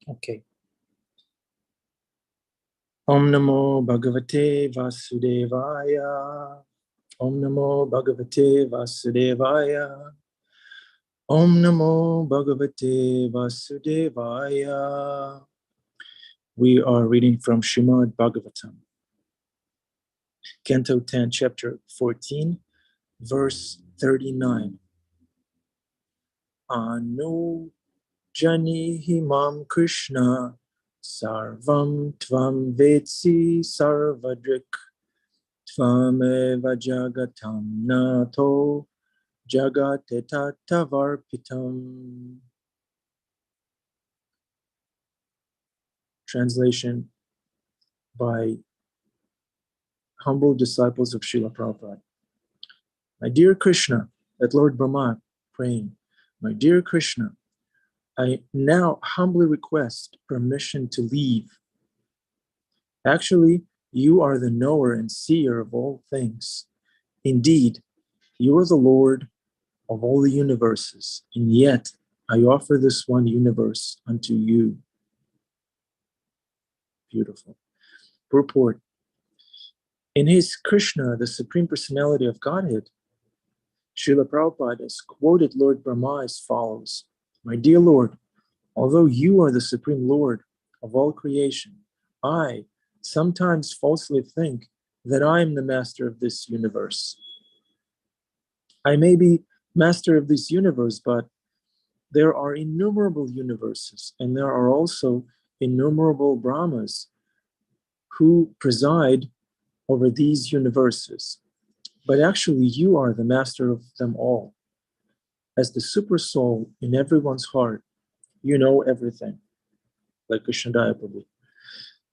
Okay. Om Namo Bhagavate Vasudevaya. Om Namo Bhagavate Vasudevaya. Om Namo Bhagavate Vasudevaya. We are reading from Srimad Bhagavatam, Canto 10, Chapter 14, verse 39. Anu Jani Mam Krishna Sarvam Tvam Vetsi Sarvadrik Tvameva Jagatam Nato Jagatetavarpitam. Translation by humble disciples of Srila Prabhupada. My dear Krishna, that Lord Brahmā praying, my dear Krishna, I now humbly request permission to leave. Actually, you are the knower and seer of all things. Indeed, you are the Lord of all the universes, and yet I offer this one universe unto you. Beautiful. Purport. In his Krishna, the Supreme Personality of Godhead, Srila Prabhupada has quoted Lord Brahmā as follows. My dear Lord, although you are the Supreme Lord of all creation, I sometimes falsely think that I am the master of this universe. I may be master of this universe, but there are innumerable universes, and there are also innumerable Brahmas who preside over these universes. But actually, you are the master of them all. As the super soul in everyone's heart, you know everything, like Krishnadaya Prabhu.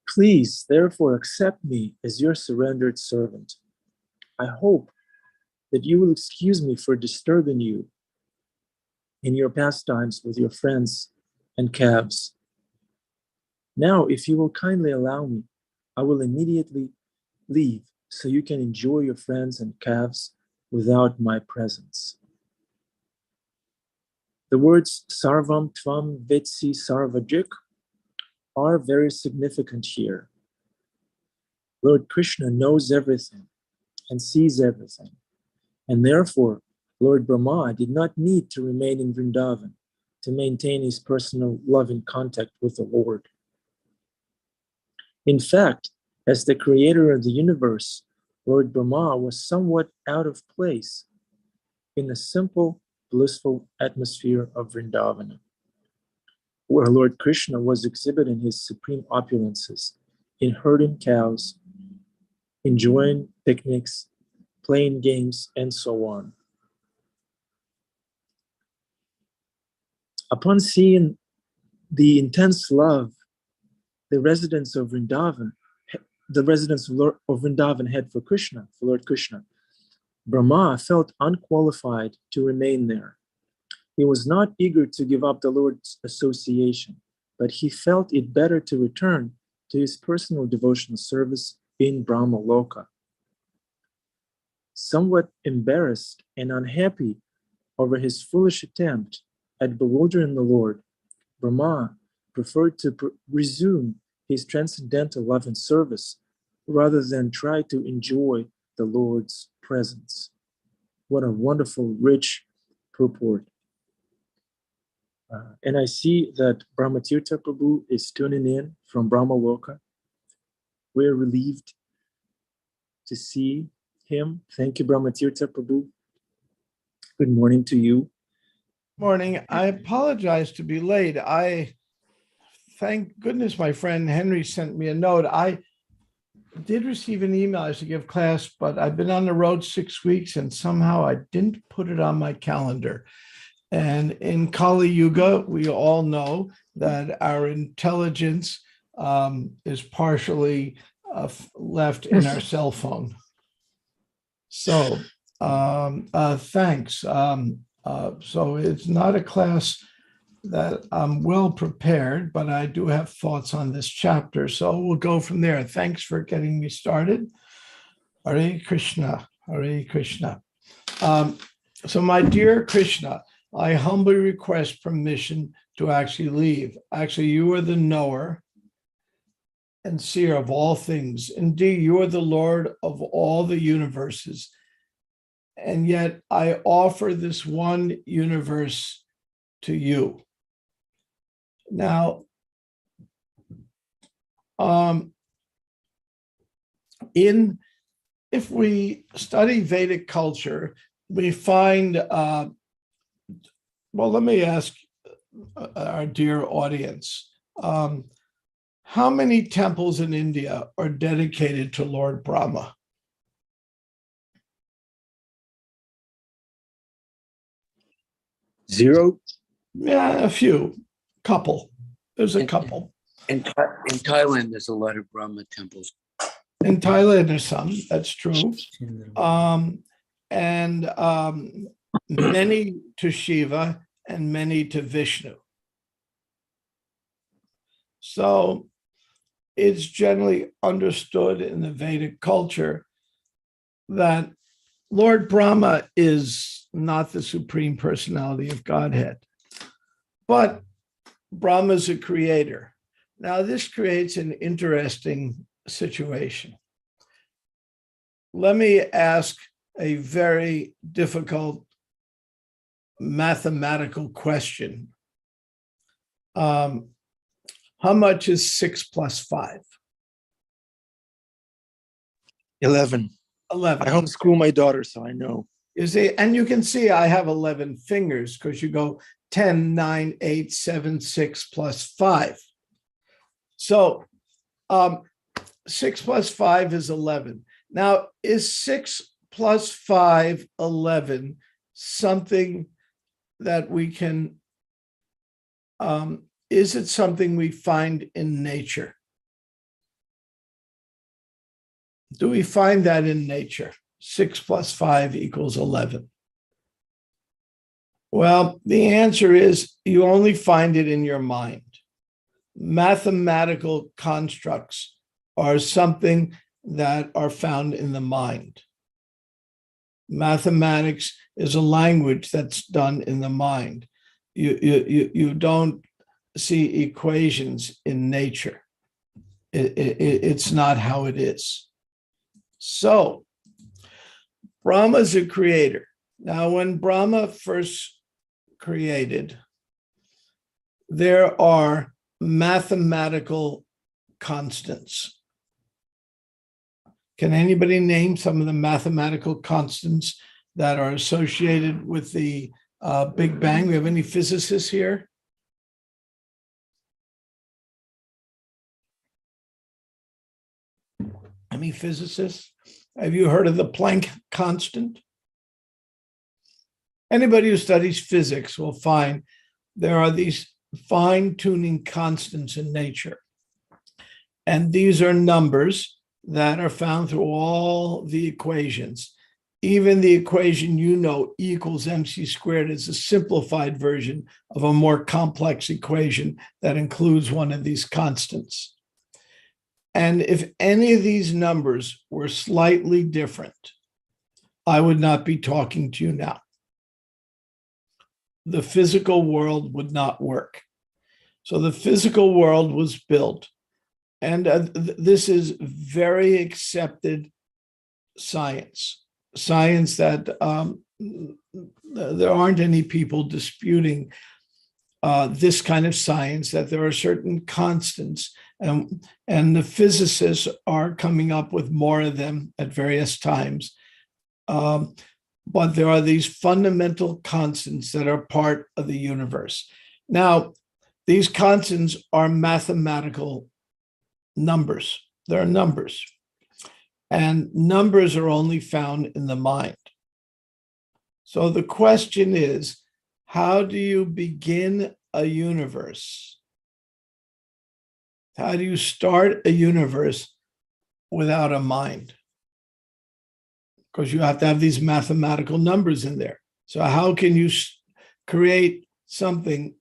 Please, therefore, accept me as your surrendered servant. I hope that you will excuse me for disturbing you in your pastimes with your friends and calves. Now, if you will kindly allow me, I will immediately leave so you can enjoy your friends and calves without my presence. The words Sarvam Tvam Vetsi Sarvajik are very significant here. Lord Krishna knows everything and sees everything, and therefore Lord Brahmā did not need to remain in Vrindavan to maintain his personal loving contact with the Lord. In fact, as the creator of the universe, Lord Brahmā was somewhat out of place in the simple, blissful atmosphere of Vrindavana, where Lord Krishna was exhibiting his supreme opulences in herding cows, enjoying picnics, playing games, and so on. Upon seeing the intense love the residents of Vrindavan had for Krishna, for Lord Krishna, Brahmā felt unqualified to remain there. He was not eager to give up the Lord's association, but he felt it better to return to his personal devotional service in Brahma Loka. Somewhat embarrassed and unhappy over his foolish attempt at bewildering the Lord, Brahmā preferred to resume his transcendental love and service rather than try to enjoy the Lord's presence. What a wonderful, rich purport. And I see that Brahma Tirtha Prabhu is tuning in from Brahma Loka. We're relieved to see him. Thank you, Brahma Tirtha Prabhu. Good morning to you. Morning. I apologize to be late. Thank goodness my friend Henry sent me a note. I did receive an email I should give class, but I've been on the road 6 weeks and somehow I didn't put it on my calendar. And in Kali Yuga, we all know that our intelligence is partially left in our cell phone. So thanks. So it's not a class that I'm well prepared, but I do have thoughts on this chapter. So we'll go from there. Thanks for getting me started. Hare Krishna, Hare Krishna. So my dear Krishna, I humbly request permission to actually leave. Actually, you are the knower and seer of all things. Indeed, you are the Lord of all the universes. And yet I offer this one universe to you. Now, if we study Vedic culture, we find, well, let me ask our dear audience, how many temples in India are dedicated to Lord Brahma? Zero. Yeah, a few, couple. There's a couple. In Thailand, there's a lot of Brahma temples. In Thailand, there's some, that's true. Many to Shiva and many to Vishnu. So it's generally understood in the Vedic culture that Lord Brahma is not the supreme personality of Godhead, but Brahma is a creator. Now, this creates an interesting situation. Let me ask a very difficult mathematical question. How much is 6 plus 5? 11. 11. I homeschool my daughter, so I know. You see, and you can see I have 11 fingers because you go 10, 9, 8, 7, 6 plus 5. So 6 plus 5 is 11. Now, is 6 plus 5, 11, something that we can, is it something we find in nature? Do we find that in nature? 6 plus 5 equals 11. Well, the answer is you only find it in your mind. Mathematical constructs are something that are found in the mind. Mathematics is a language that's done in the mind. You don't see equations in nature. It's not how it is. So, Brahma is a creator. Now, when Brahma first created, there are mathematical constants. Can anybody name some of the mathematical constants that are associated with the Big Bang? We have any physicists here? Any physicists? Have you heard of the Planck constant? Anybody who studies physics will find there are these fine-tuning constants in nature. And these are numbers that are found through all the equations. Even the equation E equals mc squared is a simplified version of a more complex equation that includes one of these constants. And if any of these numbers were slightly different, I would not be talking to you now. The physical world would not work. So the physical world was built. And this is very accepted science that there aren't any people disputing this kind of science, that there are certain constants, and the physicists are coming up with more of them at various times. But there are these fundamental constants that are part of the universe. Now, these constants are mathematical numbers. They're numbers. And numbers are only found in the mind. So the question is, how do you begin a universe? How do you start a universe without a mind? Because you have to have these mathematical numbers in there. So how can you create something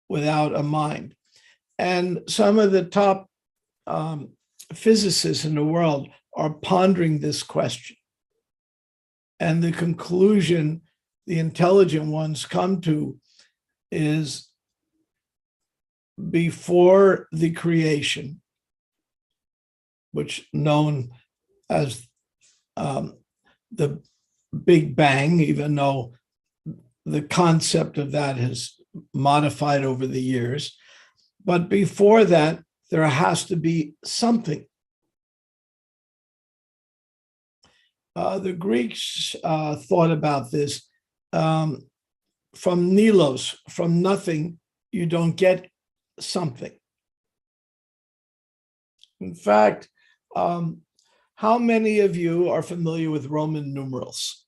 without a mind? And some of the top physicists in the world are pondering this question. And the conclusion the intelligent ones come to is before the creation, which known as the Big Bang, even though the concept of that has modified over the years. But before that, there has to be something. The Greeks thought about this. From nilos, from nothing, you don't get something. In fact, how many of you are familiar with Roman numerals?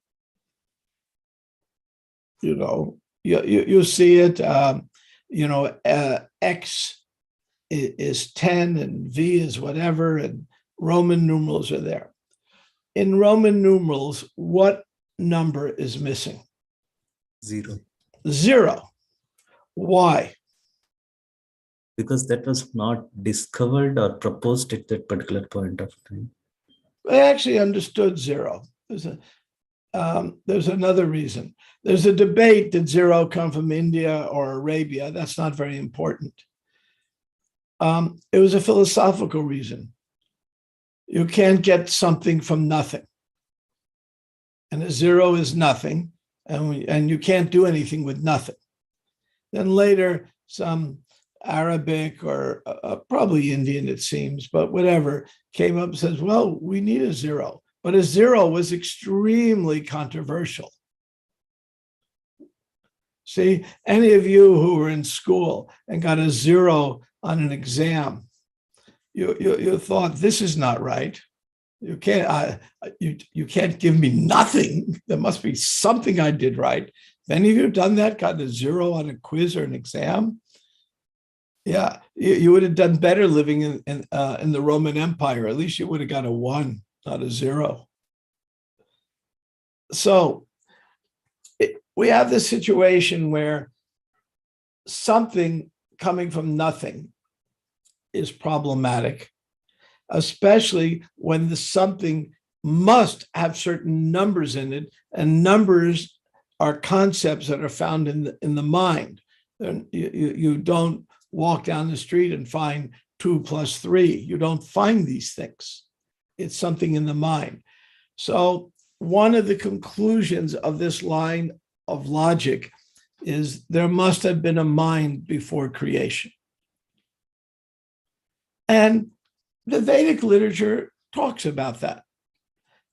You know, you see it, X is 10 and V is whatever, and Roman numerals are there. In Roman numerals, what number is missing? 0. 0. Why? Because that was not discovered or proposed at that particular point of time. They actually understood 0. There's another reason. There's a debate, did 0 come from India or Arabia? That's not very important. It was a philosophical reason. You can't get something from nothing. And a 0 is nothing, and you can't do anything with nothing. Then later, some Arabic or probably Indian, it seems, but whatever, came up and says, well, we need a 0. But a 0 was extremely controversial. See, any of you who were in school and got a 0 on an exam, you thought, this is not right. You can't give me nothing. There must be something I did right. Have any of you done that, got a 0 on a quiz or an exam? Yeah, you would have done better living in the Roman Empire. At least you would have got a 1, not a 0. So we have this situation where something coming from nothing is problematic, especially when the something must have certain numbers in it, and numbers are concepts that are found in the mind. You don't walk down the street and find 2 + 3. You don't find these things. It's something in the mind. So one of the conclusions of this line of logic is there must have been a mind before creation. And the Vedic literature talks about that.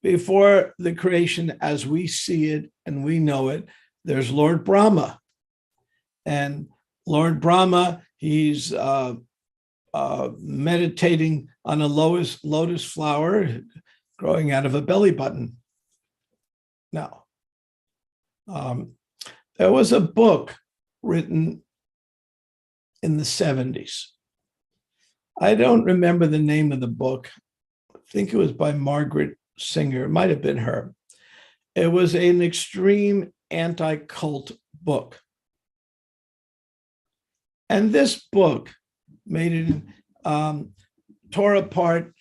Before the creation as we see it and we know it, there's Lord Brahma. And Lord Brahma, he's meditating on a lotus flower growing out of a belly button. Now, there was a book written in the 70s. I don't remember the name of the book. I think it was by Margaret Singer. It might have been her. It was an extreme anti-cult book. And this book made it, tore apart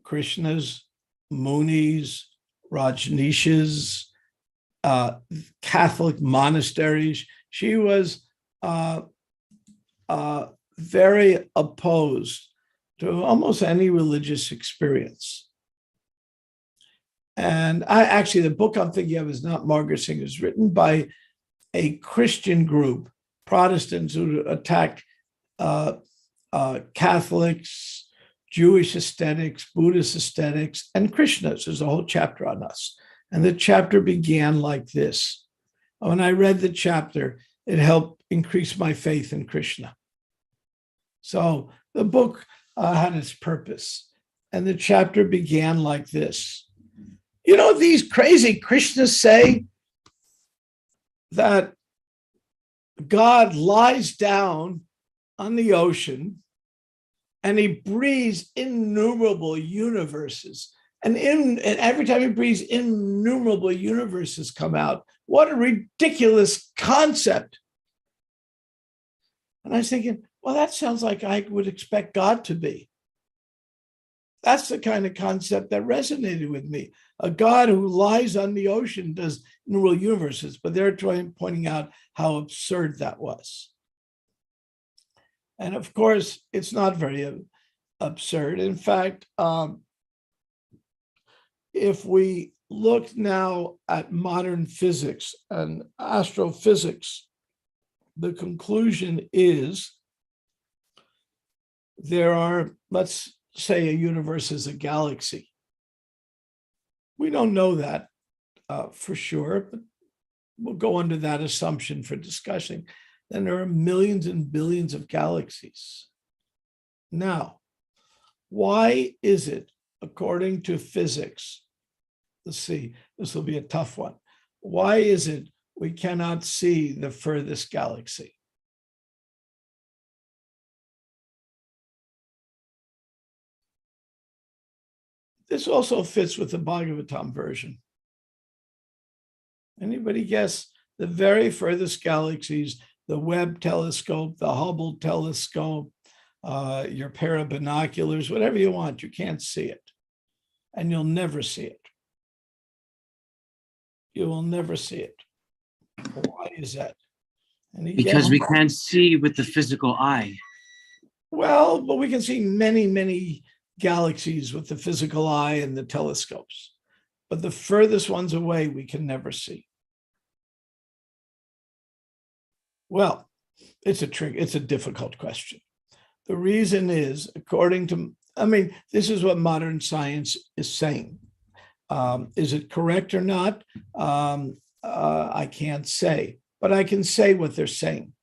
Krishnas, Munis, Rajneeshas, Catholic monasteries. She was very opposed to almost any religious experience. And the book I'm thinking of is not Margaret Singer. It's written by a Christian group, Protestants who attacked Catholics, Jewish aesthetics, Buddhist aesthetics, and Krishnas. There's a whole chapter on us. And the chapter began like this. When I read the chapter, it helped increase my faith in Krishna. So the book had its purpose. And the chapter began like this. You know, these crazy Krishnas say that God lies down on the ocean and he breathes innumerable universes. And every time he breathes, innumerable universes come out. What a ridiculous concept. And I was thinking, well, that sounds like I would expect God to be. That's the kind of concept that resonated with me. A God who lies on the ocean does neural universes, but they're pointing out how absurd that was. And of course, it's not very absurd. In fact, if we look now at modern physics and astrophysics, the conclusion is there are, let's say, a universe is a galaxy. We don't know that for sure, but we'll go under that assumption for discussing. Then there are millions and billions of galaxies. Now, why is it, according to physics, let's see, this will be a tough one. Why is it we cannot see the furthest galaxy? This also fits with the Bhagavatam version. Anybody guess the very furthest galaxies, the Webb telescope, the Hubble telescope, your pair of binoculars, whatever you want, you can't see it. And you'll never see it. You will never see it. Why is that? Because we can't see with the physical eye. Well, but we can see many, many galaxies with the physical eye and the telescopes. But the furthest ones away, we can never see. Well, it's a difficult question. The reason is, according to, this is what modern science is saying. Is it correct or not? I can't say, but I can say what they're saying.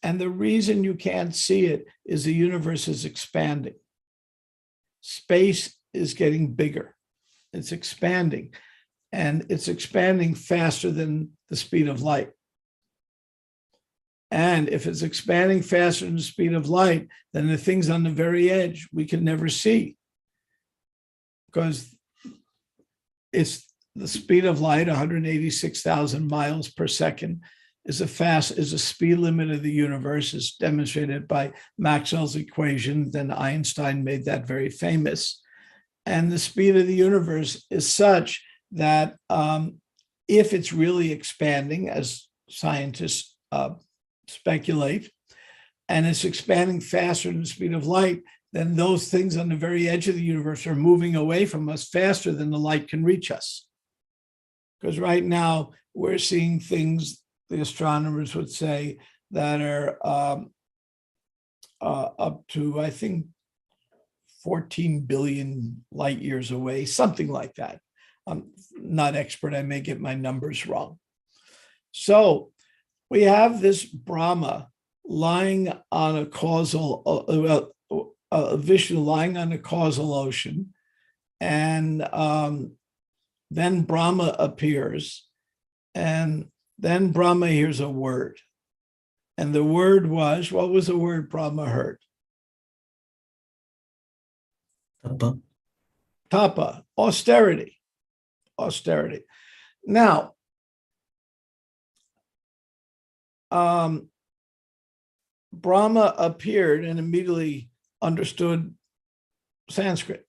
And the reason you can't see it is the universe is expanding. Space is getting bigger. It's expanding, and it's expanding faster than the speed of light. And if it's expanding faster than the speed of light, then the things on the very edge we can never see, because it's the speed of light, 186,000 miles per second, is a speed limit of the universe, is demonstrated by Maxwell's equation. Then Einstein made that very famous. And the speed of the universe is such that if it's really expanding, as scientists speculate, and it's expanding faster than the speed of light, then those things on the very edge of the universe are moving away from us faster than the light can reach us. Because right now we're seeing things, the astronomers would say, that are up to, I think, 14 billion light years away, something like that. I'm not expert, I may get my numbers wrong. So we have this Brahma lying on a causal, Vishnu lying on a causal ocean, and then Brahma appears, and then Brahma hears a word. And the word was, what was the word Brahma heard? Tapa. Tapa, austerity, austerity. Now, Brahma appeared and immediately understood Sanskrit.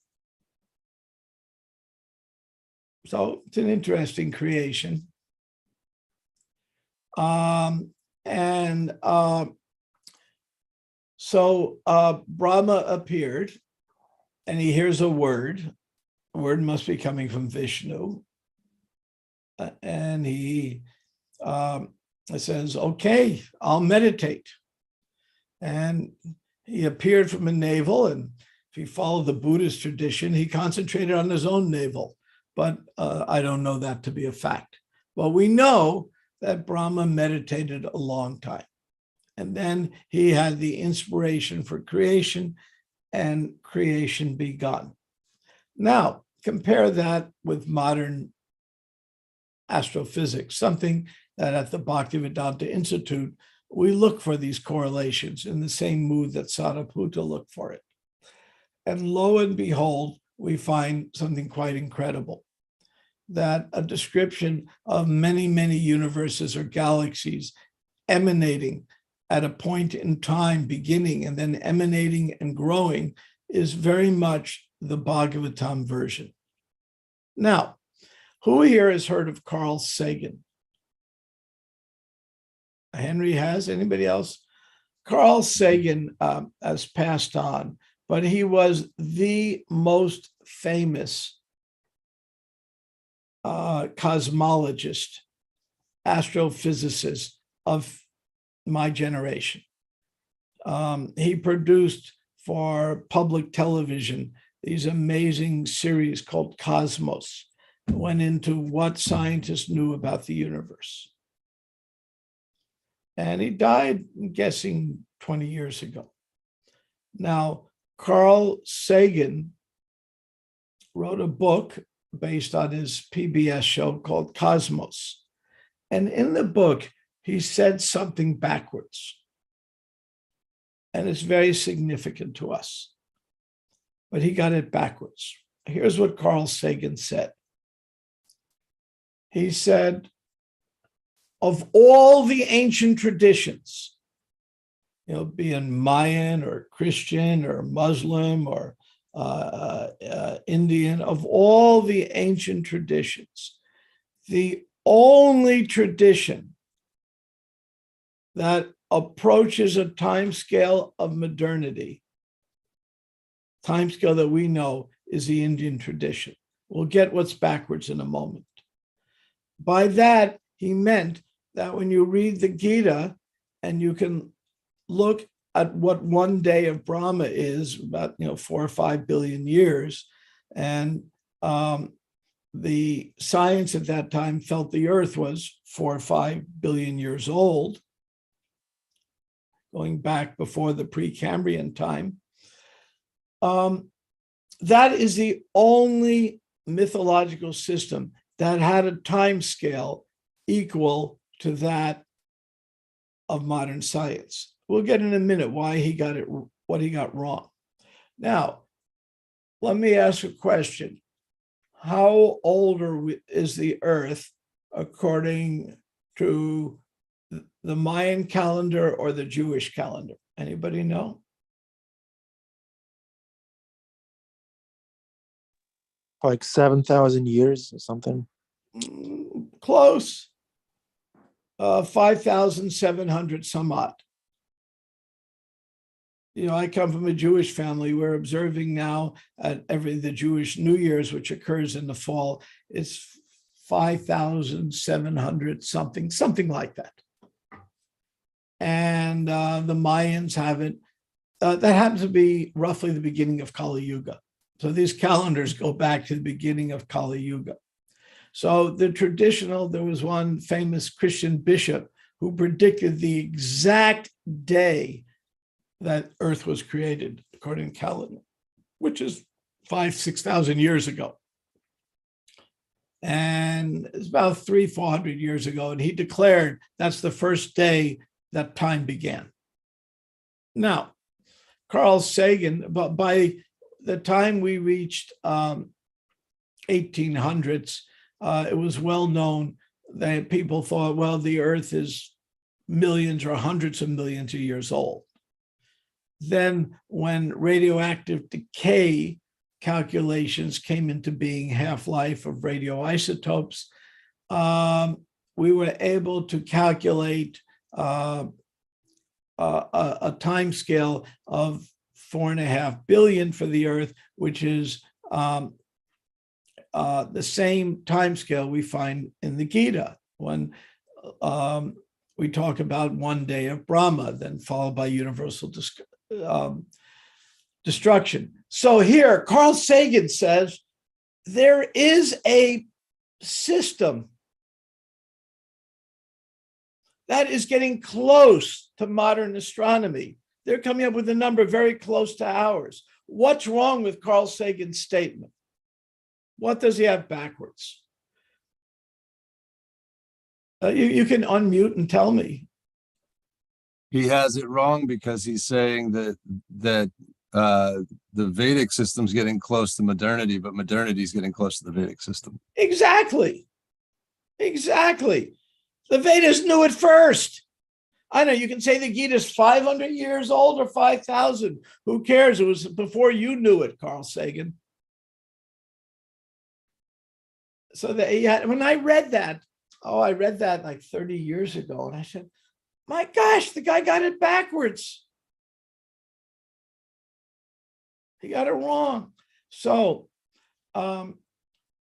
So it's an interesting creation. So Brahma appeared and he hears a word. The word must be coming from Vishnu. And he says, okay, I'll meditate. And he appeared from a navel, and if you follow the Buddhist tradition, he concentrated on his own navel. But I don't know that to be a fact. But we know that Brahma meditated a long time. And then he had the inspiration for creation, and creation begun. Now, compare that with modern astrophysics, something that at the Bhaktivedanta Institute, we look for these correlations in the same mood that Sariputta looked for it. And lo and behold, we find something quite incredible, that a description of many, many universes or galaxies emanating at a point in time, beginning and then emanating and growing, is very much the Bhagavatam version. Now, who here has heard of Carl Sagan? Henry has. Anybody else? Carl Sagan has passed on, but he was the most famous cosmologist, astrophysicist of my generation. He produced for public television these amazing series called Cosmos, that went into what scientists knew about the universe. And he died, I'm guessing, 20 years ago. Now, Carl Sagan wrote a book based on his PBS show called Cosmos. And in the book, he said something backwards. And it's very significant to us. But he got it backwards. Here's what Carl Sagan said. He said, of all the ancient traditions, being Mayan or Christian or Muslim or Indian, of all the ancient traditions, the only tradition that approaches a time scale of modernity, time scale that we know, is the Indian tradition. We'll get what's backwards in a moment. By that, he meant that when you read the Gita and you can look at what one day of Brahmā is, about 4 or 5 billion years, and the science at that time felt the Earth was 4 or 5 billion years old, going back before the Precambrian time. That is the only mythological system that had a time scale equal to that of modern science. We'll get in a minute why he got it, what he got wrong. Now, let me ask a question. How old is the Earth according to the Mayan calendar or the Jewish calendar? Anybody know? Like 7,000 years or something. Close. 5,700 some odd. I come from a Jewish family. We're observing now at the Jewish New Year's, which occurs in the fall. It's 5,700 something like that. And the Mayans have it. That happens to be roughly the beginning of Kali Yuga. So these calendars go back to the beginning of Kali Yuga. So there was one famous Christian bishop who predicted the exact day that Earth was created, according to calendar, which is 6,000 years ago. And it's about 400 years ago. And he declared that's the first day that time began. Now, Carl Sagan, but by the time we reached 1800s, it was well known that people thought, well, the Earth is millions or hundreds of millions of years old. Then when radioactive decay calculations came into being, half-life of radioisotopes, we were able to calculate a time scale of 4.5 billion for the Earth, which is the same time scale we find in the Gita when we talk about one day of Brahmā, then followed by universal destruction. So here, Carl Sagan says there is a system that is getting close to modern astronomy. They're coming up with a number very close to ours. What's wrong with Carl Sagan's statement? What does he have backwards? You can unmute and tell me. He has it wrong because he's saying that the Vedic system's getting close to modernity, but modernity is getting close to the Vedic system. Exactly. The Vedas knew it first. I know you can say the Gita is 500 years old or 5,000. Who cares? It was before you knew it, Carl Sagan. So that when I read that, I read that like 30 years ago, and I said, my gosh, the guy got it backwards. He got it wrong. So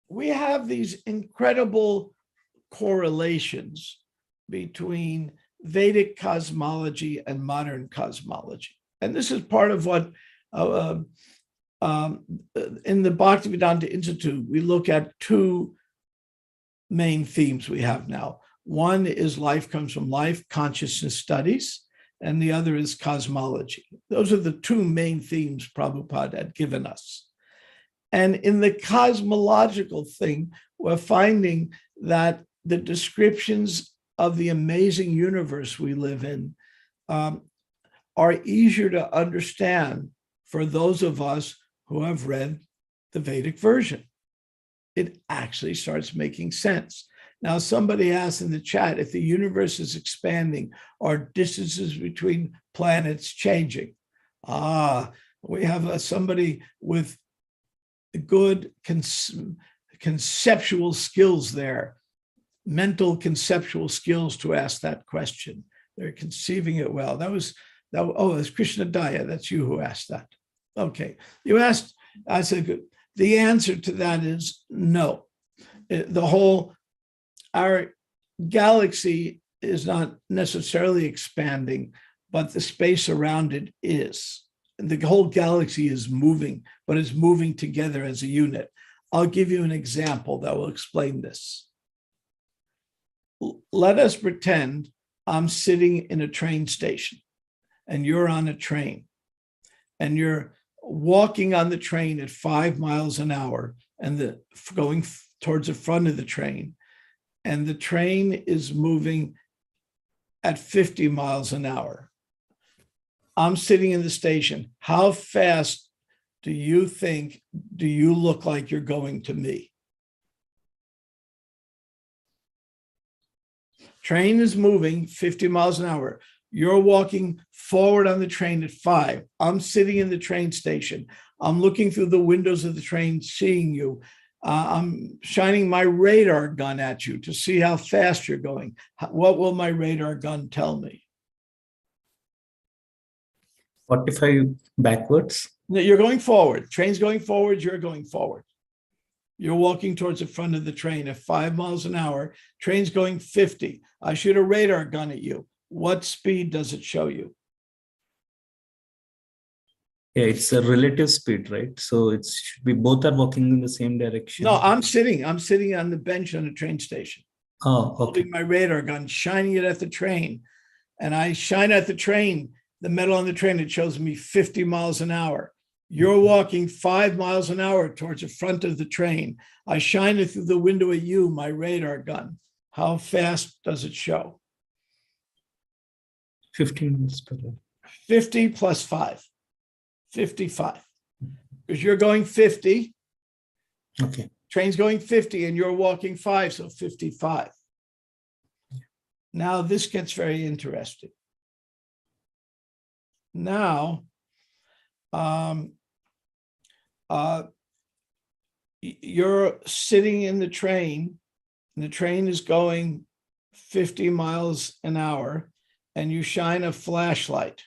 we have these incredible correlations between Vedic cosmology and modern cosmology. And this is part of what in the Bhaktivedanta Institute, we look at two main themes we have now. One is life comes from life, consciousness studies, and the other is cosmology. Those are the two main themes Prabhupada had given us. And in the cosmological thing, we're finding that the descriptions of the amazing universe we live in are easier to understand for those of us who have read the Vedic version. It actually starts making sense. Now, somebody asked in the chat, if the universe is expanding, are distances between planets changing? We have somebody with good conceptual skills there, mental conceptual skills to ask that question. They're conceiving it well. That's Krishna Daya. That's you who asked that. Okay. You asked, I said, the answer to that is no. Our galaxy is not necessarily expanding, but the space around it is. The whole galaxy is moving, but it's moving together as a unit. I'll give you an example that will explain this. Let us pretend I'm sitting in a train station and you're on a train and you're walking on the train at 5 miles an hour and going towards the front of the train, and the train is moving at 50 miles an hour. I'm sitting in the station. How fast do you look like you're going to me? Train is moving 50 miles an hour. You're walking forward on the train at 5. I'm sitting in the train station. I'm looking through the windows of the train, seeing you. I'm shining my radar gun at you to see how fast you're going. What will my radar gun tell me? 45 backwards. You're going forward. Train's going forward. You're going forward. You're walking towards the front of the train at 5 miles an hour. Train's going 50. I shoot a radar gun at you. What speed does it show you? Yeah, it's a relative speed, right? So we both are walking in the same direction. No, I'm sitting on the bench on the train station. Oh, okay. Holding my radar gun, shining it at the train. And I shine at the train, the metal on the train, it shows me 50 miles an hour. You're walking 5 miles an hour towards the front of the train. I shine it through the window at you, my radar gun. How fast does it show? 15 miles per hour. 50 plus 5. 55. Because you're going 50. Okay. Train's going 50 and you're walking 5, so 55. Now this gets very interesting. Now, you're sitting in the train, and the train is going 50 miles an hour, and you shine a flashlight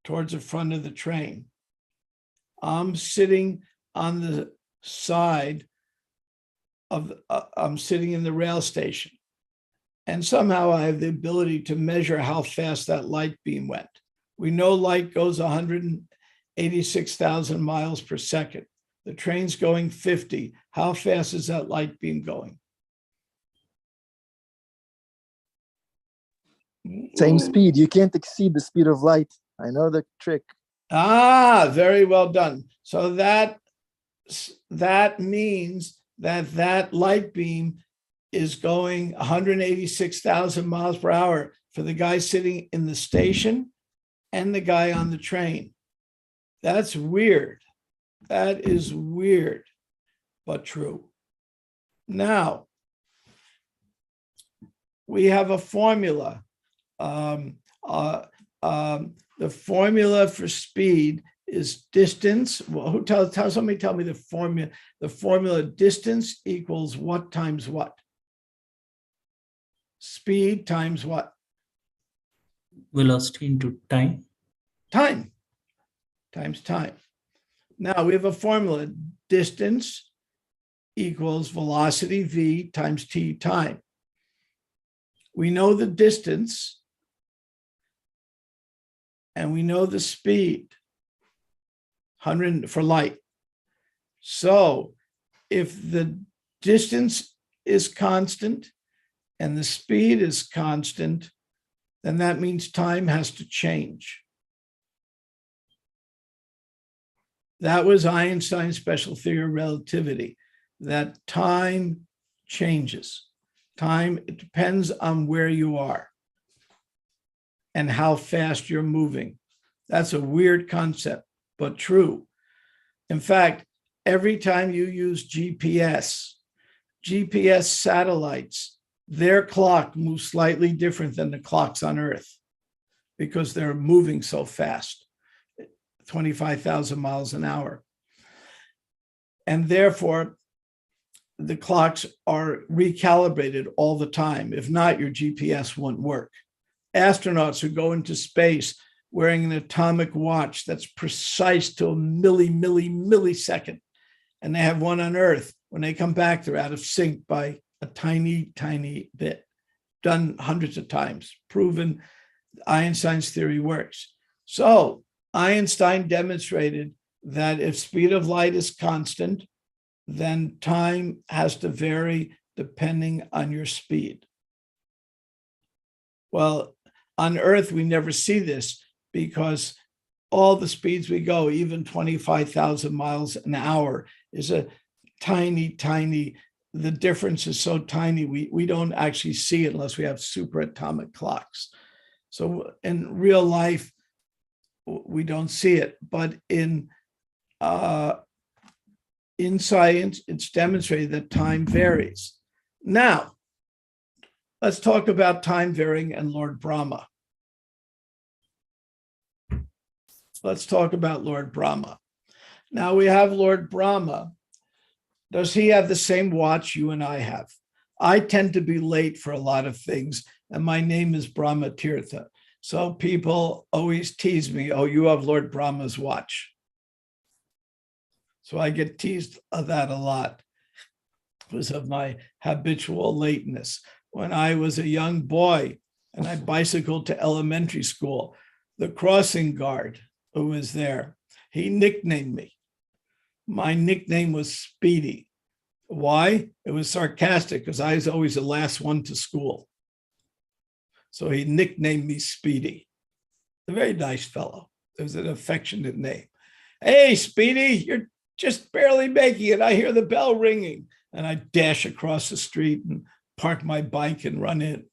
towards the front of the train. I'm sitting on the side of, I'm sitting in the rail station, and somehow I have the ability to measure how fast that light beam went. We know light goes 186,000 miles per second. The train's going 50. How fast is that light beam going? Same speed. You can't exceed the speed of light. I know the trick. Very well done. So that means that light beam is going 186,000 miles per hour for the guy sitting in the station and the guy on the train. That's weird. That is weird, but true. Now, we have a formula. The formula for speed is distance. Well, somebody tell me the formula. The formula: distance equals what times what? Speed times what? Velocity into time. Time times time. Now we have a formula: distance equals velocity v times t time. We know the distance and we know the speed, 100 for light. So if the distance is constant and the speed is constant, then that means time has to change. That was Einstein's special theory of relativity, that time changes. Time, it depends on where you are and how fast you're moving. That's a weird concept, but true. In fact, every time you use GPS satellites, their clock moves slightly different than the clocks on Earth because they're moving so fast, 25,000 miles an hour. And therefore, the clocks are recalibrated all the time. If not, your GPS won't work. Astronauts who go into space wearing an atomic watch that's precise to a millisecond, and they have one on Earth. When they come back, they're out of sync by a tiny, tiny bit. Done hundreds of times, proven Einstein's theory works. So Einstein demonstrated that if speed of light is constant, then time has to vary depending on your speed. Well, on Earth, we never see this because all the speeds we go, even 25,000 miles an hour, is a tiny, the difference is so tiny, we don't actually see it unless we have superatomic clocks. So in real life, we don't see it, but in science, it's demonstrated that time varies. Now, let's talk about time varying and Lord Brahma. Let's talk about Lord Brahma. Now we have Lord Brahma. Does he have the same watch you and I have? I tend to be late for a lot of things, and my name is Brahmā Tirtha. So people always tease me, oh, you have Lord Brahma's watch. So I get teased of that a lot because of my habitual lateness. When I was a young boy and I bicycled to elementary school, the crossing guard who was there, he nicknamed me. My nickname was Speedy. Why? It was sarcastic because I was always the last one to school. So he nicknamed me Speedy. A very nice fellow. It was an affectionate name. Hey, Speedy, you're just barely making it. I hear the bell ringing. And I dash across the street and park my bike and run in.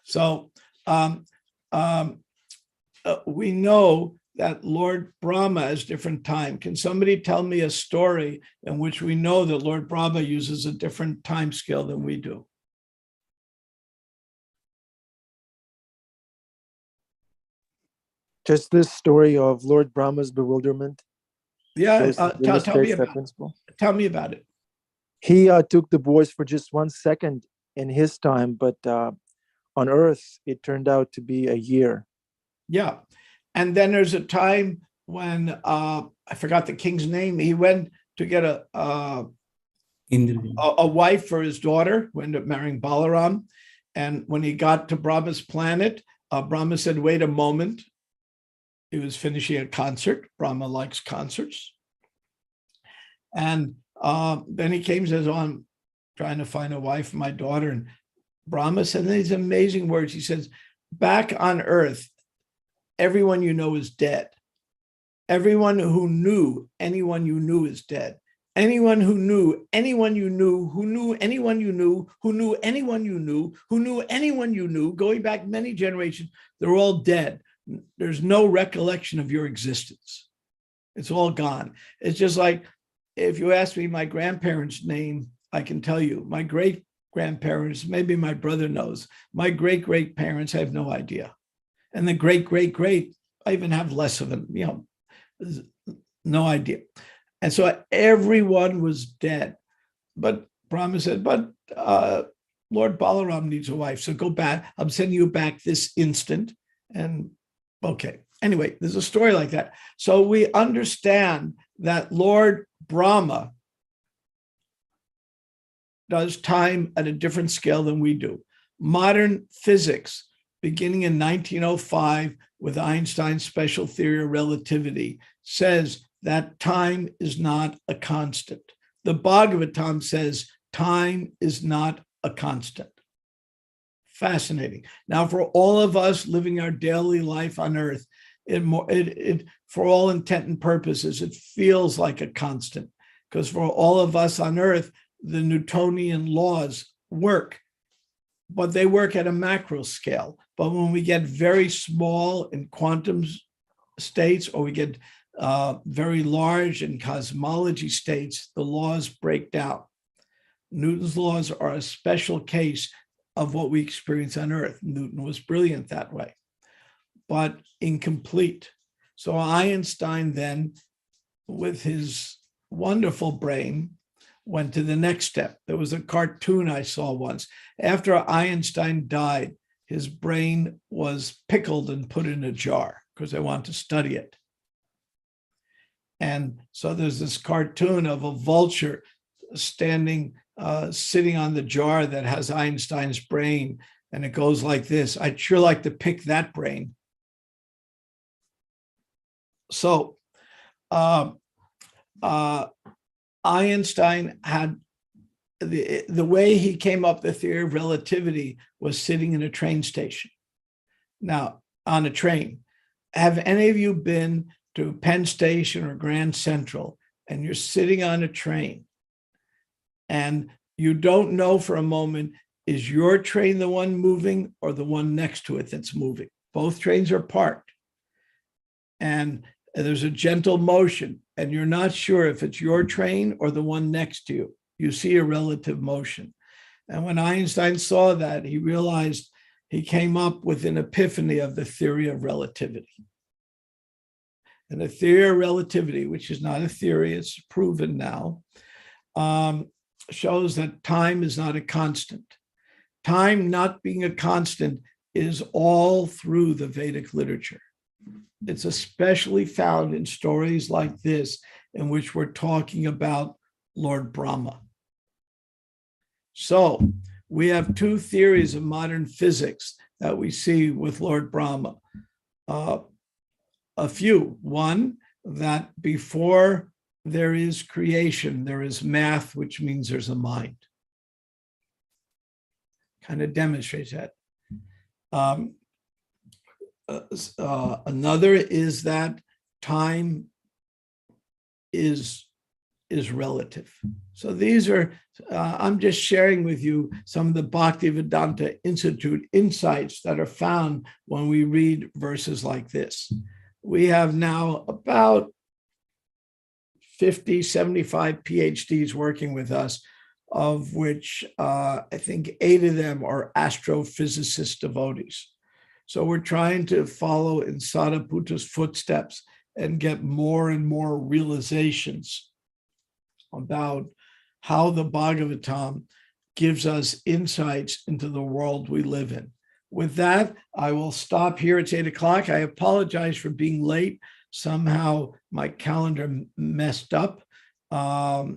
So we know that Lord Brahma has different time. Can somebody tell me a story in which we know that Lord Brahma uses a different time scale than we do? Just this story of Lord Brahma's bewilderment. Yeah, tell me about it. He took the boys for just 1 second in his time, but on Earth, it turned out to be a year. Yeah. And then there's a time when, I forgot the king's name, he went to get a wife for his daughter, who ended up marrying Balaram. And when he got to Brahma's planet, Brahma said, wait a moment. He was finishing a concert. Brahma likes concerts. And then he came and says, oh, I'm trying to find a wife for my daughter. And Brahma said these amazing words. He says, back on Earth, everyone you know is dead. Everyone who knew anyone you knew is dead. Anyone who knew anyone you knew, who knew anyone you knew, who knew anyone you knew, who knew anyone you knew, going back many generations, they're all dead. There's no recollection of your existence. It's all gone. It's just like, if you ask me my grandparents' name, I can tell you. My great-grandparents, maybe my brother knows. My great-great-parents, I have no idea. And the great-great-great, I even have less of them, No idea. And so everyone was dead. But Brahma said, but Lord Balaram needs a wife. So go back. I'm sending you back this instant. And okay. Anyway, there's a story like that. So we understand that Lord Brahma does time at a different scale than we do. Modern physics, beginning in 1905 with Einstein's special theory of relativity, says that time is not a constant. The Bhagavatam says time is not a constant. Fascinating. Now, for all of us living our daily life on earth, for all intent and purposes, it feels like a constant, because for all of us on earth, the Newtonian laws work, but they work at a macro scale. But when we get very small in quantum states, or we get very large in cosmology states, the laws break down. Newton's laws are a special case of what we experience on Earth. Newton was brilliant that way, but incomplete. So Einstein then, with his wonderful brain, went to the next step. There was a cartoon I saw once. After Einstein died, his brain was pickled and put in a jar because they wanted to study it. And so there's this cartoon of a vulture standing, sitting on the jar that has Einstein's brain, and it goes like this. I'd sure like to pick that brain. So Einstein had the way he came up with the theory of relativity was sitting in a train station. Now, on a train, have any of you been to Penn Station or Grand Central and you're sitting on a train and you don't know for a moment, is your train the one moving or the one next to it that's moving? Both trains are parked and there's a gentle motion and you're not sure if it's your train or the one next to you. You see a relative motion. And when Einstein saw that, he realized he came up with an epiphany of the theory of relativity. And the theory of relativity, which is not a theory, it's proven now, shows that time is not a constant. Time not being a constant is all through the Vedic literature. It's especially found in stories like this, in which we're talking about Lord Brahma. So we have two theories of modern physics that we see with Lord Brahma. A few. One, that before there is creation, there is math, which means there's a mind. Kind of demonstrates that. Another is that time is relative. So these are, I'm just sharing with you some of the Bhaktivedanta Institute insights that are found when we read verses like this. We have now about 50, 75 PhDs working with us, of which I think 8 of them are astrophysicist devotees. So we're trying to follow in Sariputta's footsteps and get more and more realizations about how the Bhagavatam gives us insights into the world we live in. With that, I will stop here. It's 8 o'clock. I apologize for being late. Somehow my calendar messed up. I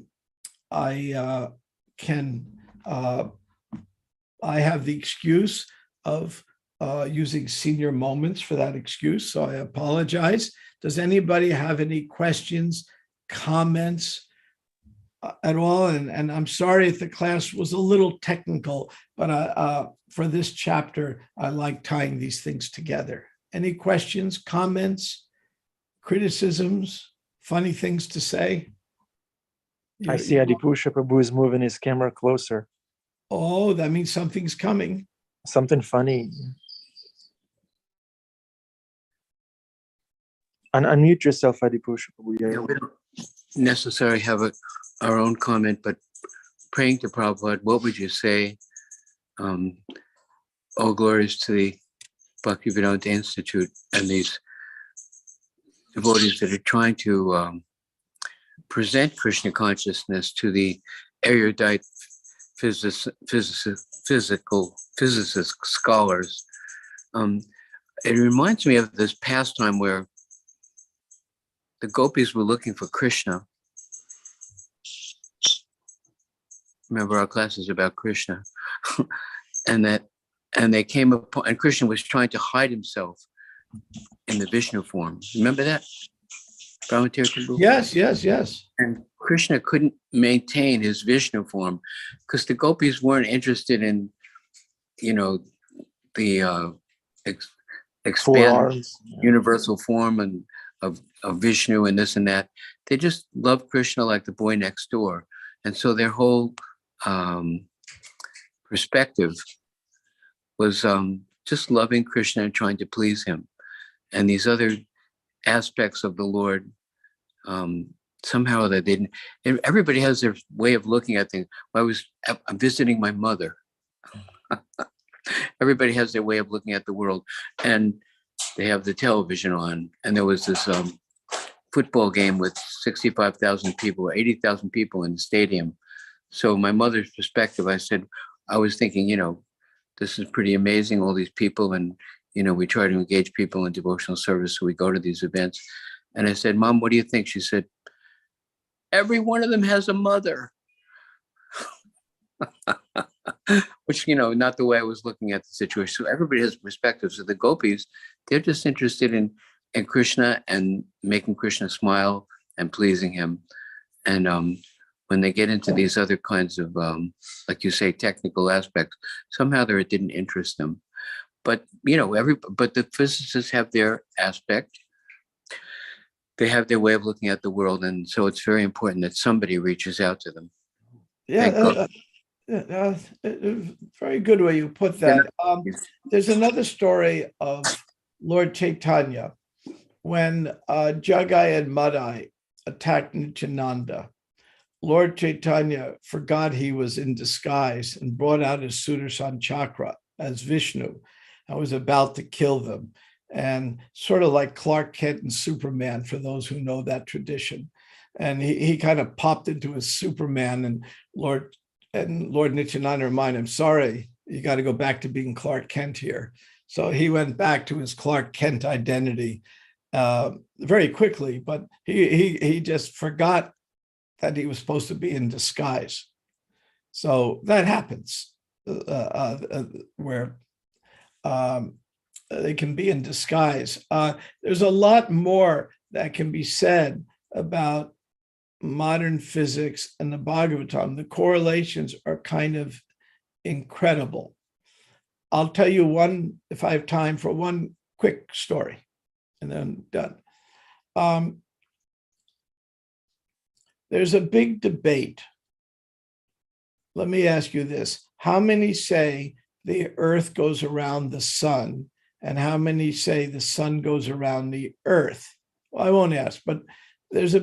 have the excuse of using senior moments for that excuse, so I apologize. Does anybody have any questions, comments at all? And I'm sorry if the class was a little technical, but for this chapter, I like tying these things together. Any questions, comments, criticisms, funny things to say? I see Adipusha Prabhu is moving his camera closer. Oh, that means something's coming. Something funny. Unmute yourself, Adipusha Prabhu. Yeah, we don't necessarily have our own comment, but praying to Prabhupada, what would you say? All glories to the Bhaktivedanta Institute and these devotees that are trying to present Krishna consciousness to the erudite physicist scholars. It reminds me of this pastime where the gopis were looking for Krishna. Remember, our class is about Krishna. and they came upon, and Krishna was trying to hide himself in the Vishnu form. Remember that? Brahmā Tirtha? Yes. And Krishna couldn't maintain his Vishnu form because the gopis weren't interested in, the expanded universal form and of Vishnu and this and that. They just loved Krishna like the boy next door. And so their whole perspective was just loving Krishna and trying to please him. And these other aspects of the Lord, somehow they didn't. Everybody has their way of looking at things. I'm visiting my mother. Everybody has their way of looking at the world, and they have the television on. And there was this football game with 65,000 people or 80,000 people in the stadium. So my mother's perspective, I was thinking, this is pretty amazing, all these people. And, we try to engage people in devotional service. So we go to these events. And I said, Mom, what do you think? She said, every one of them has a mother. Which, not the way I was looking at the situation. So everybody has perspectives. So the gopis, they're just interested in Krishna and making Krishna smile and pleasing him. And when they get into these other kinds of, like you say, technical aspects, somehow it didn't interest them. But, but the physicists have their aspect. They have their way of looking at the world. And so it's very important that somebody reaches out to them. Yeah. Very good way you put that. There's another story of Lord Chaitanya when Jagai and Madai attacked Nityananda. Lord Chaitanya forgot he was in disguise and brought out his Sudarshan chakra as Vishnu and was about to kill them. And sort of like Clark Kent and Superman, for those who know that tradition. And he kind of popped into his Superman, and Lord Nityananda reminded him, sorry, you got to go back to being Clark Kent here. So he went back to his Clark Kent identity very quickly, but he just forgot that he was supposed to be in disguise. So that happens where they can be in disguise. There's a lot more that can be said about modern physics and the Bhagavatam. The correlations are kind of incredible. I'll tell you one, if I have time for one quick story, and then done. There's a big debate. Let me ask you this. How many say the earth goes around the sun, and how many say the sun goes around the earth? Well, I won't ask, but it was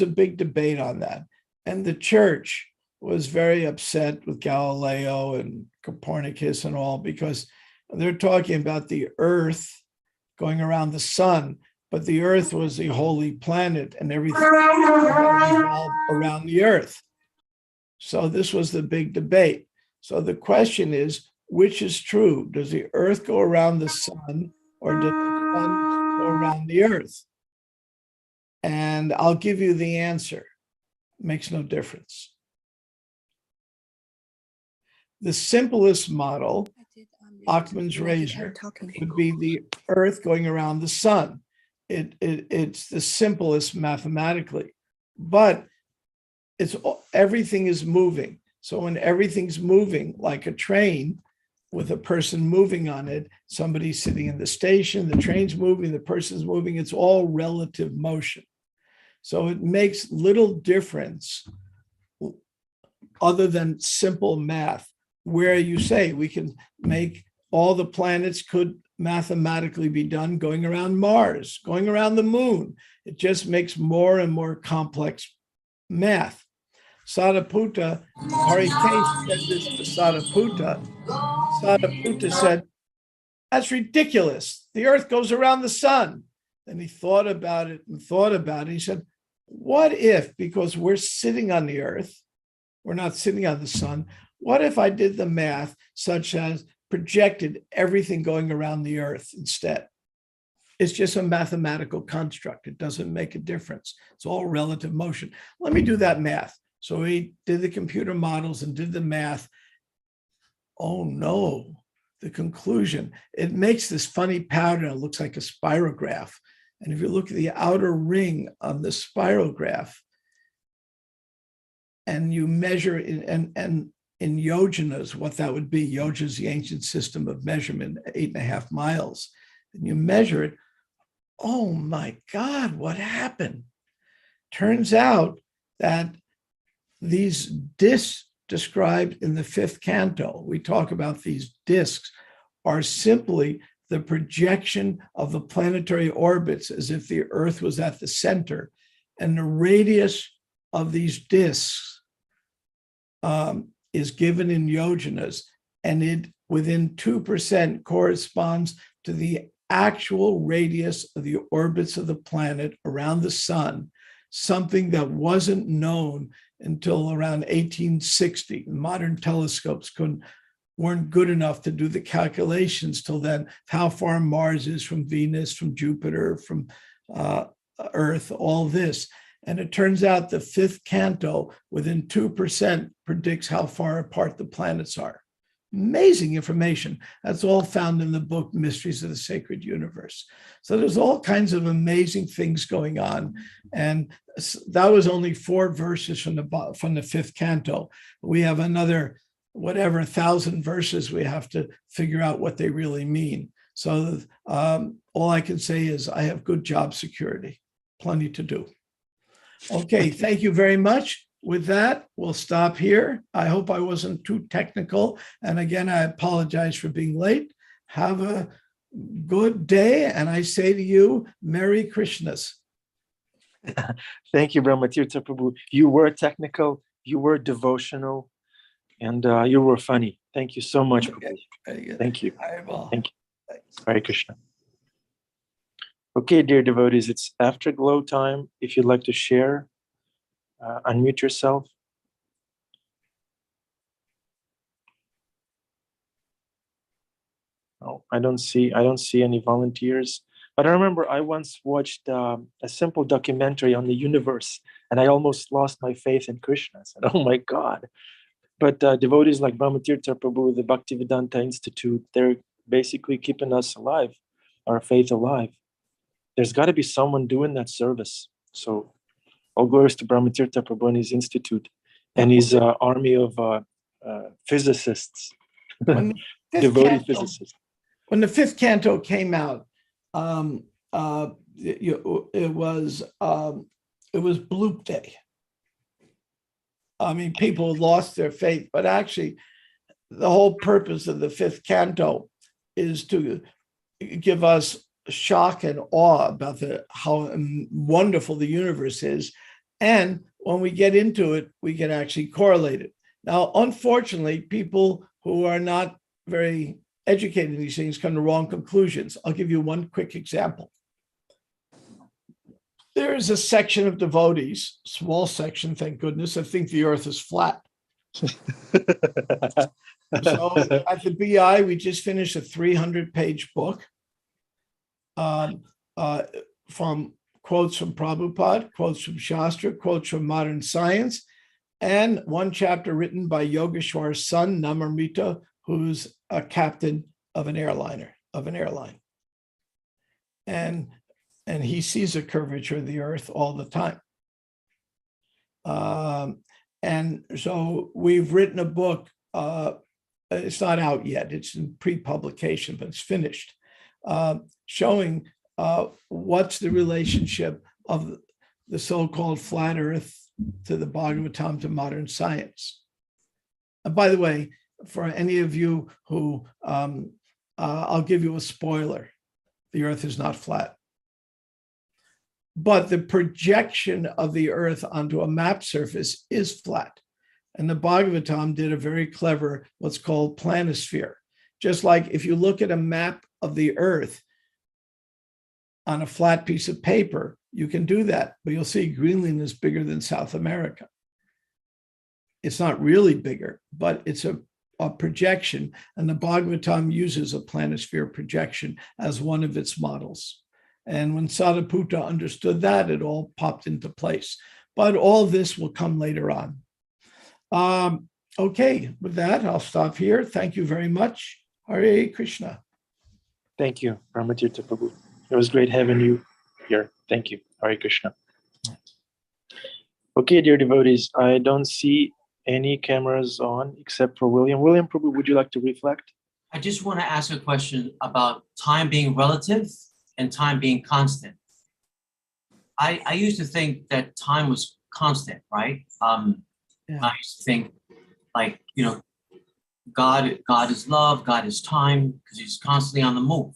a big debate on that. And the church was very upset with Galileo and Copernicus and all, because they're talking about the earth going around the sun, but the earth was the holy planet and everything revolved around the earth. So this was the big debate. So the question is, which is true? Does the earth go around the sun, or does the sun go around the earth? And I'll give you the answer. It makes no difference. The simplest model, Achman's razor, would be the earth going around the sun. It's the simplest mathematically, but everything is moving. So when everything's moving like a train with a person moving on it, somebody sitting in the station, the train's moving, the person's moving, it's all relative motion. So it makes little difference other than simple math, where you say we can make all the planets could mathematically be done going around Mars, going around the moon. It just makes more and more complex math. Sariputta, Harikesh said this to Sariputta. Sariputta said, that's ridiculous. The earth goes around the sun. And he thought about it and thought about it. He said, what if, because we're sitting on the earth, we're not sitting on the sun, what if I did the math such as projected everything going around the earth instead? It's just a mathematical construct. It doesn't make a difference. It's all relative motion. Let me do that math. So he did the computer models and did the math. Oh no, the conclusion, it makes this funny pattern. It looks like a spirograph. And if you look at the outer ring on the spirograph and you measure it, and in yojanas, what that would be, yoja is the ancient system of measurement, 8.5 miles, and you measure it, oh my God, what happened? Turns out that these discs described in the 5th canto, we talk about these discs, are simply the projection of the planetary orbits as if the Earth was at the center. And the radius of these discs is given in yojanas, and it within 2% corresponds to the actual radius of the orbits of the planet around the sun, something that wasn't known until around 1860. Modern telescopes weren't good enough to do the calculations till then, how far Mars is from Venus, from Jupiter, from Earth, all this. And it turns out the 5th canto, within 2%, predicts how far apart the planets are. Amazing information. That's all found in the book, Mysteries of the Sacred Universe. So there's all kinds of amazing things going on. And that was only 4 verses from the 5th canto. We have another, 1,000 verses. We have to figure out what they really mean. So all I can say is I have good job security, plenty to do. Okay, thank you very much. With that, we'll stop here. I hope I wasn't too technical. And again, I apologize for being late. Have a good day. And I say to you, Merry Krishnas. Thank you, Brahmā Tirtha Prabhu. You were technical, you were devotional, and you were funny. Thank you so much, Prabhu. Thank you. Thank you. Hare Krishna. Okay, dear devotees, it's afterglow time. If you'd like to share, unmute yourself. Oh, I don't see any volunteers. But I remember I once watched a simple documentary on the universe, and I almost lost my faith in Krishna. I said, "Oh my God!" But devotees like Brahmā Tirtha Prabhu, the Bhaktivedanta Institute, they're basically keeping us alive, our faith alive. There's got to be someone doing that service. So all glories to Brahmā Tirtha Prabhu and his institute and his army of physicists, devotee physicists. When the 5th canto came out, it was bloop day. I mean, people lost their faith, but actually the whole purpose of the 5th canto is to give us shock and awe about how wonderful the universe is. And when we get into it, we can actually correlate it. Now, unfortunately, people who are not very educated in these things come to wrong conclusions. I'll give you one quick example. There is a section of devotees, small section, thank goodness, that think the earth is flat. So at the BI, we just finished a 300-page book from quotes from Prabhupada, quotes from Shastra, quotes from modern science, and one chapter written by Yogeshwar's son, Namamrita, who's a captain of an airline. And he sees a curvature of the earth all the time. And so we've written a book. It's not out yet. It's in pre-publication, but it's finished, showing what's the relationship of the so-called flat earth to the Bhagavatam to modern science. And by the way, for any of you who, I'll give you a spoiler, the earth is not flat. But the projection of the earth onto a map surface is flat. And the Bhagavatam did a very clever, what's called planisphere. Just like if you look at a map of the earth, on a flat piece of paper, you can do that, but you'll see Greenland is bigger than South America. It's not really bigger, but it's a projection, and the Bhagavatam uses a planisphere projection as one of its models. And when Sariputta understood that, it all popped into place. But all this will come later on. Okay, with that, I'll stop here. Thank you very much. Hare Krishna. Thank you, Brahmā Tirtha Prabhu. It was great having you here. Thank you. Hare Krishna. Okay, dear devotees, I don't see any cameras on except for William. William Prabhu, would you like to reflect? I just want to ask a question about time being relative and time being constant. I used to think that time was constant, right? I used to think, like, you know, God is love, God is time, because he's constantly on the move.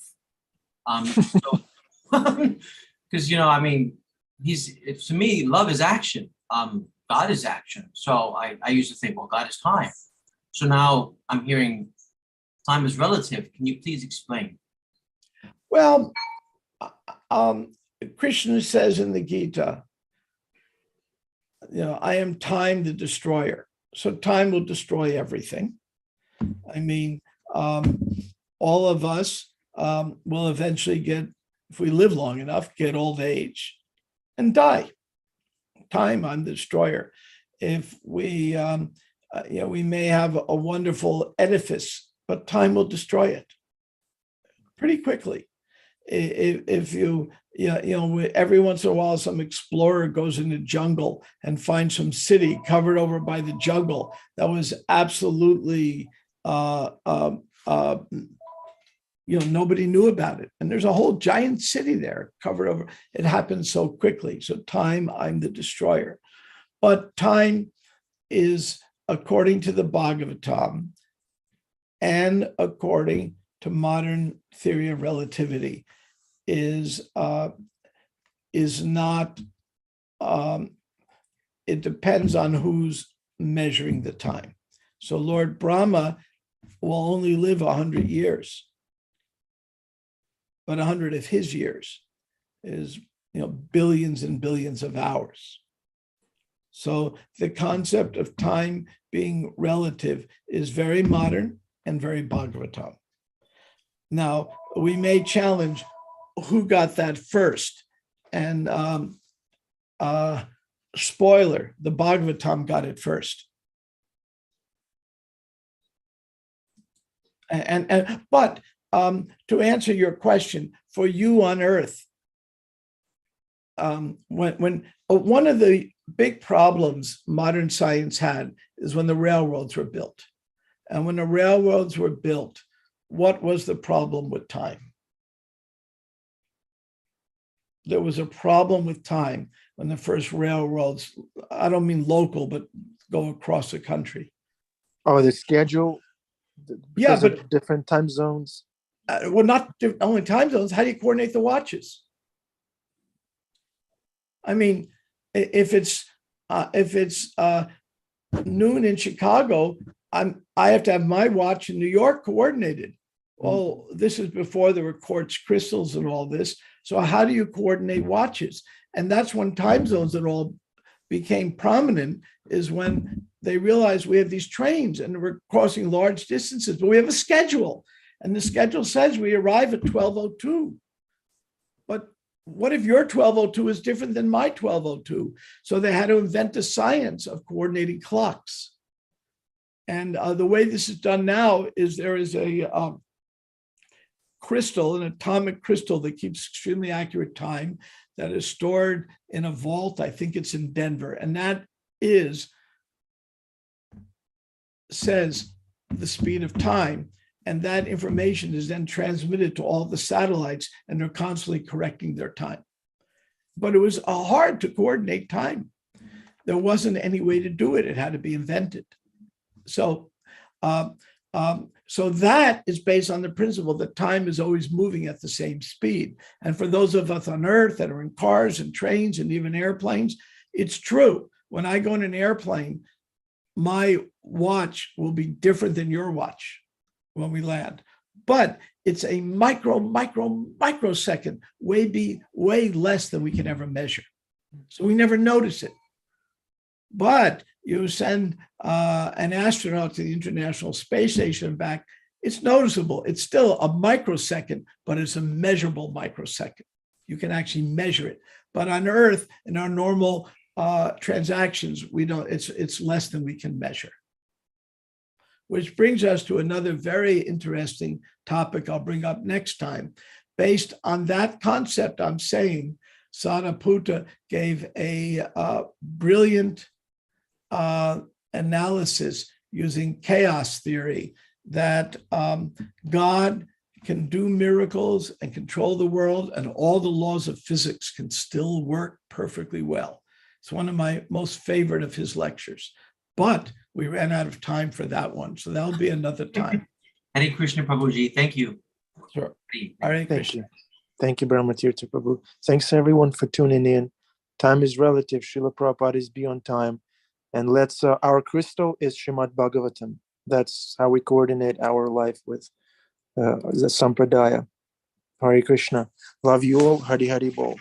Because, you know, I mean, to me, love is action. God is action. So I used to think, well, God is time. So now I'm hearing time is relative. Can you please explain? Well, Krishna says in the Gita, you know, I am time the destroyer. So time will destroy everything. I mean, all of us will eventually get, if we live long enough, get old age and die. Time, I'm the destroyer. If we, you know, we may have a wonderful edifice, but time will destroy it pretty quickly. If you know, every once in a while, some explorer goes in the jungle and finds some city covered over by the jungle that was absolutely, you know, nobody knew about it. And there's a whole giant city there covered over. It happens so quickly. So time, I'm the destroyer. But time is, according to the Bhagavatam and according to modern theory of relativity, is not, it depends on who's measuring the time. So Lord Brahma will only live 100 years. But 100 of his years is, you know, billions and billions of hours. So the concept of time being relative is very modern and very Bhagavatam. Now, we may challenge who got that first. And spoiler, the Bhagavatam got it first. But to answer your question, for you on Earth, when one of the big problems modern science had is when the railroads were built. And when the railroads were built, what was the problem with time? There was a problem with time when the first railroads, I don't mean local, but go across the country. Oh, the schedule? Yeah, but of different time zones. Well, not only time zones. How do you coordinate the watches? I mean, if it's noon in Chicago, I have to have my watch in New York coordinated. Well, this is before there were quartz crystals and all this. So how do you coordinate watches? And that's when time zones that all became prominent, is when they realized we have these trains and we're crossing large distances, but we have a schedule. And the schedule says we arrive at 12:02. But what if your 12:02 is different than my 12:02? So they had to invent the science of coordinating clocks. And the way this is done now is there is a crystal, an atomic crystal that keeps extremely accurate time, that is stored in a vault. I think it's in Denver. And that says the speed of time. And that information is then transmitted to all the satellites, and they're constantly correcting their time. But it was hard to coordinate time. There wasn't any way to do it. It had to be invented. So that is based on the principle that time is always moving at the same speed. And for those of us on Earth that are in cars and trains and even airplanes, it's true. When I go in an airplane, my watch will be different than your watch when we land. but it's a microsecond, way less than we can ever measure. So we never notice it. But you send an astronaut to the International Space Station and back, it's noticeable. It's still a microsecond, but it's a measurable microsecond. You can actually measure it. But on Earth, in our normal transactions, we don't. It's less than we can measure. Which brings us to another very interesting topic I'll bring up next time. Based on that concept, I'm saying Sariputta gave a brilliant analysis using chaos theory that God can do miracles and control the world, and all the laws of physics can still work perfectly well. It's one of my most favorite of his lectures, but we ran out of time for that one, so that'll be another time. Hare Krishna Prabhuji, thank you. Sure. Hare Krishna. Thank you, Brahmā Tirtha Prabhu. Thanks everyone for tuning in. Time is relative. Srila Prabhupada is beyond time. And our crystal is Srimad Bhagavatam. That's how we coordinate our life with the Sampradaya. Hare Krishna. Love you all. Hari Hari Bol.